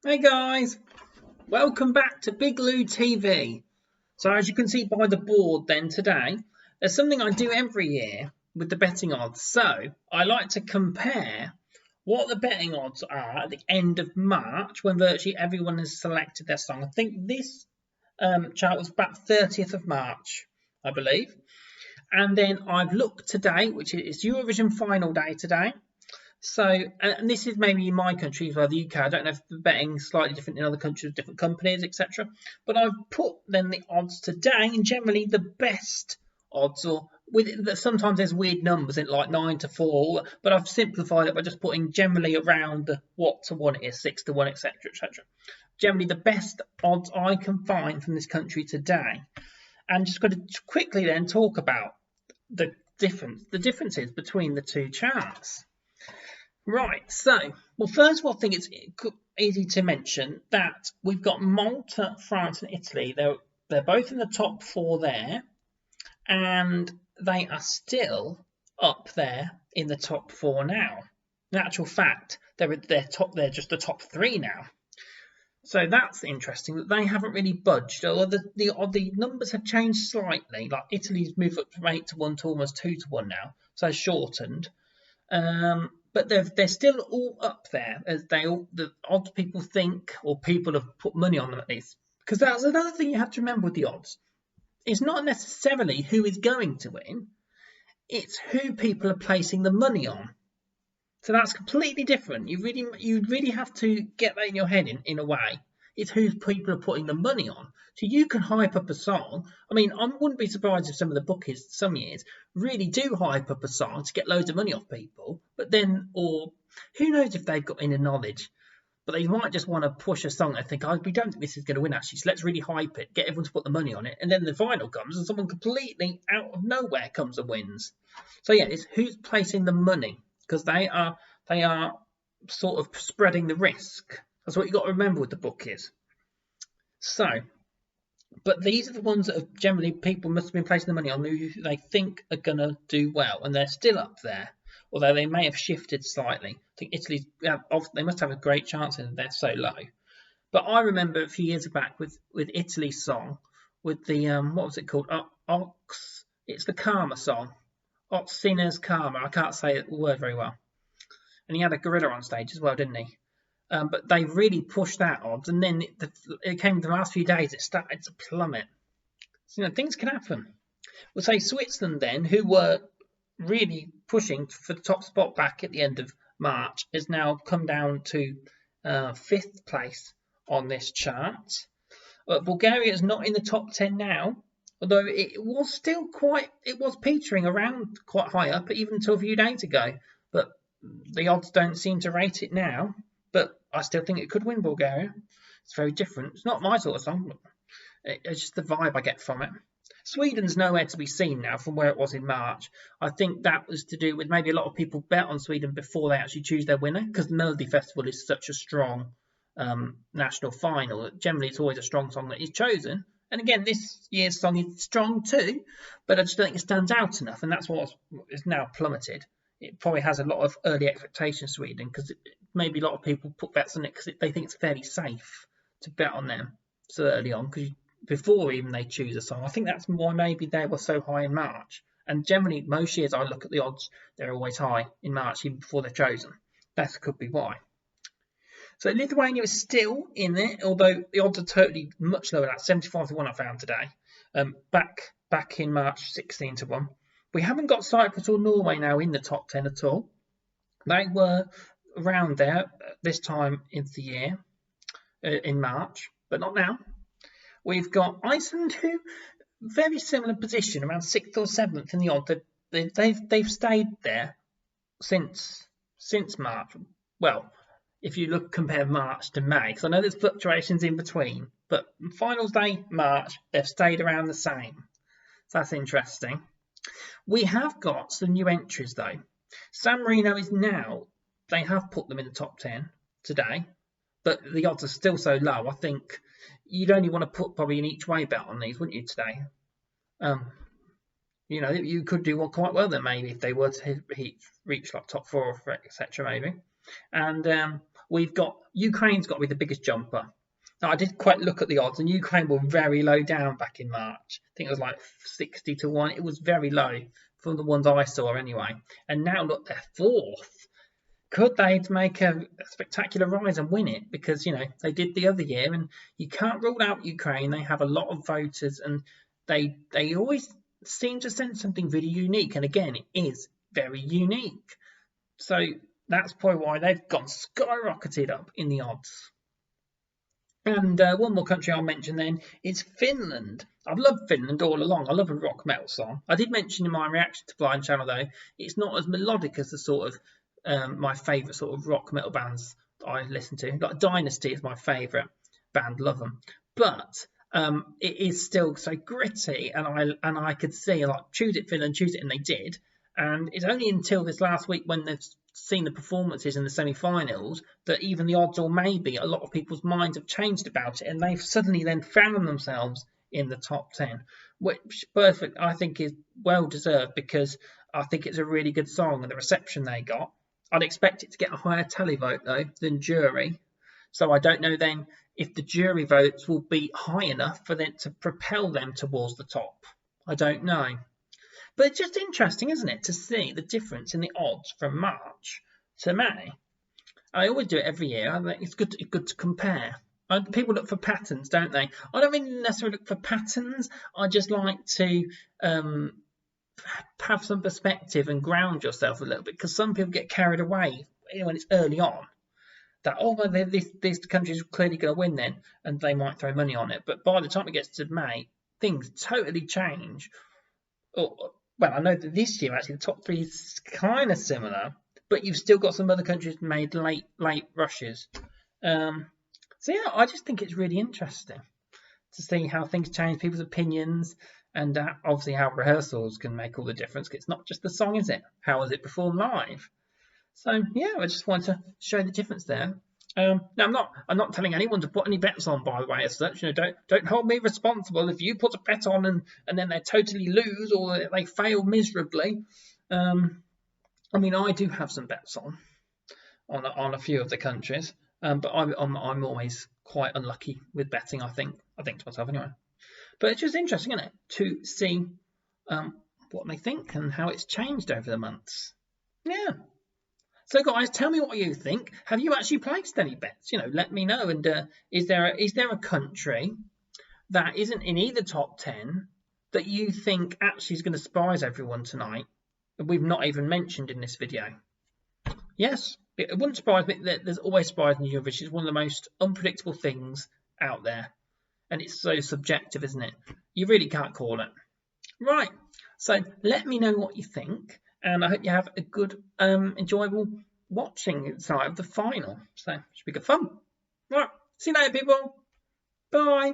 Hey guys, welcome back to Big Lou TV. So as you can see by the board then today, there's something I do every year with the betting odds. So I like to compare what the betting odds are at the end of March when virtually everyone has selected their song. I think this chart was about 30th of March, I believe. And then I've looked today, which is Eurovision final day today. So, and this is maybe in my country as well, the UK. I don't know if the betting's slightly different in other countries, different companies, etc. But I've put then the odds today, and generally the best odds, or with sometimes there's weird numbers in like 9 to 4, but I've simplified it by just putting generally around the what to one it is, 6 to 1, etc., etc. Generally, the best odds I can find from this country today, and just got to quickly then talk about the differences between the two charts. Right, so, well, first of all, I think it's easy to mention that we've got Malta, France, and Italy. They're both in the top four there, and they are still up there in the top four now. In actual fact, they're just the top three now. So that's interesting that they haven't really budged. Although the numbers have changed slightly. Like Italy's moved up from 8 to 1 to almost 2 to 1 now, so shortened. But they're still all up there as the odds people think, or people have put money on them at least. Because that's another thing you have to remember with the odds. It's not necessarily who is going to win, it's who people are placing the money on. So that's completely different. You really have to get that in your head in a way. It's who people are putting the money on. So you can hype up a song. I mean, I wouldn't be surprised if some of the bookies some years really do hype up a song to get loads of money off people. But then, or who knows if they've got inner knowledge. But they might just want to push a song and think, oh, we don't think this is going to win actually, so let's really hype it, get everyone to put the money on it. And then the final comes and someone completely out of nowhere comes and wins. So yeah, it's who's placing the money, because they are sort of spreading the risk. That's what you've got to remember with the bookies. So, but these are the ones that have generally people must have been placing the money on who they think are going to do well, and they're still up there, although they may have shifted slightly. I think Italy, they must have a great chance, and they're so low. But I remember a few years back with Italy's song, with the what was it called? It's the Karma song. Oxina's Karma. I can't say the word very well. And he had a gorilla on stage as well, didn't he? But they really pushed that odds, and then it came the last few days, it started to plummet. So, things can happen. We'll say Switzerland then, who were really pushing for the top spot back at the end of March, has now come down to 5th place on this chart. Bulgaria is not in the top 10 now, although it was petering around quite high up even until a few days ago. But the odds don't seem to rate it now, but I still think it could win Bulgaria. It's very different. It's not my sort of song, but it's just the vibe I get from it. Sweden's nowhere to be seen now from where it was in March. I think that was to do with maybe a lot of people bet on Sweden before they actually choose their winner, because the Melody Festival is such a strong national final. Generally, it's always a strong song that is chosen. And again, this year's song is strong too, but I just don't think it stands out enough, and that's what is now plummeted. It probably has a lot of early expectations, Sweden, because maybe a lot of people put bets on it because they think it's fairly safe to bet on them so early on, because before even they choose a song. I think that's why maybe they were so high in March. And generally, most years I look at the odds, they're always high in March, even before they're chosen. That could be why. So Lithuania is still in there, although the odds are totally much lower. That's 75 to 1 I found today. Back in March, 16 to 1. We haven't got Cyprus or Norway now in the top 10 at all. They were around there this time in the year, in March, but not now. We've got Iceland, who very similar position, around 6th or 7th in the odd. They've stayed there since March. Well, if you compare March to May, because I know there's fluctuations in between, but finals day March, they've stayed around the same. So that's interesting. We have got some new entries though. San Marino is now, they have put them in the top 10 today, but the odds are still so low. I think you'd only want to put probably an each way bet on these, wouldn't you, today? You could do quite well then maybe if they were to reach like top 4, etc. maybe. And we've got Ukraine's got to be the biggest jumper. Now, I did quite look at the odds, and Ukraine were very low down back in March. I think it was like 60 to 1. It was very low from the ones I saw anyway. And now look, they're fourth. Could they make a spectacular rise and win it? Because, you know, they did the other year, and you can't rule out Ukraine. They have a lot of voters, and they always seem to send something really unique. And again, it is very unique. So that's probably why they've gone skyrocketed up in the odds. And one more country I'll mention then is Finland. I've loved Finland all along. I love a rock metal song. I did mention in my reaction to Blind Channel, though, it's not as melodic as the sort of my favourite sort of rock metal bands that I listen to. Like Dynasty is my favourite band, love them. But it is still so gritty, and I could see, like, choose it Finland, choose it, and they did. And it's only until this last week when they've seen the performances in the semi-finals that even the odds, or maybe a lot of people's minds, have changed about it, and they've suddenly then found themselves in the top 10, which perfect I think is well deserved, because I think it's a really good song and the reception they got. I'd expect it to get a higher televote though than jury, so I don't know then if the jury votes will be high enough for them to propel them towards the top. I don't know. But it's just interesting, isn't it, to see the difference in the odds from March to May. I always do it every year. I think it's good to compare. People look for patterns, don't they? I don't really necessarily look for patterns. I just like to have some perspective and ground yourself a little bit, because some people get carried away when it's early on. That, oh, well, this country's clearly going to win then, and they might throw money on it. But by the time it gets to May, things totally change. Well, I know that this year, actually, the top three is kind of similar, but you've still got some other countries made late rushes. So, yeah, I just think it's really interesting to see how things change, people's opinions, and obviously how rehearsals can make all the difference. It's not just the song, is it? How is it performed live? So, yeah, I just want to show the difference there. Now, I'm not telling anyone to put any bets on, by the way, as such. You know, don't hold me responsible if you put a bet on and then they totally lose or they fail miserably. I mean, I do have some bets on a few of the countries, but I'm always quite unlucky with betting. I think to myself anyway. But it's just interesting, isn't it, to see what they think and how it's changed over the months. Yeah. So, guys, tell me what you think. Have you actually placed any bets? You know, let me know. And is there a country that isn't in either top 10 that you think actually is going to surprise everyone tonight that we've not even mentioned in this video? Yes, it wouldn't surprise me. There's always surprise in Eurovision. It's one of the most unpredictable things out there. And it's so subjective, isn't it? You really can't call it. Right. So let me know what you think. And I hope you have a good, enjoyable watching side of the final. So it should be good fun. Right. See you later, people. Bye.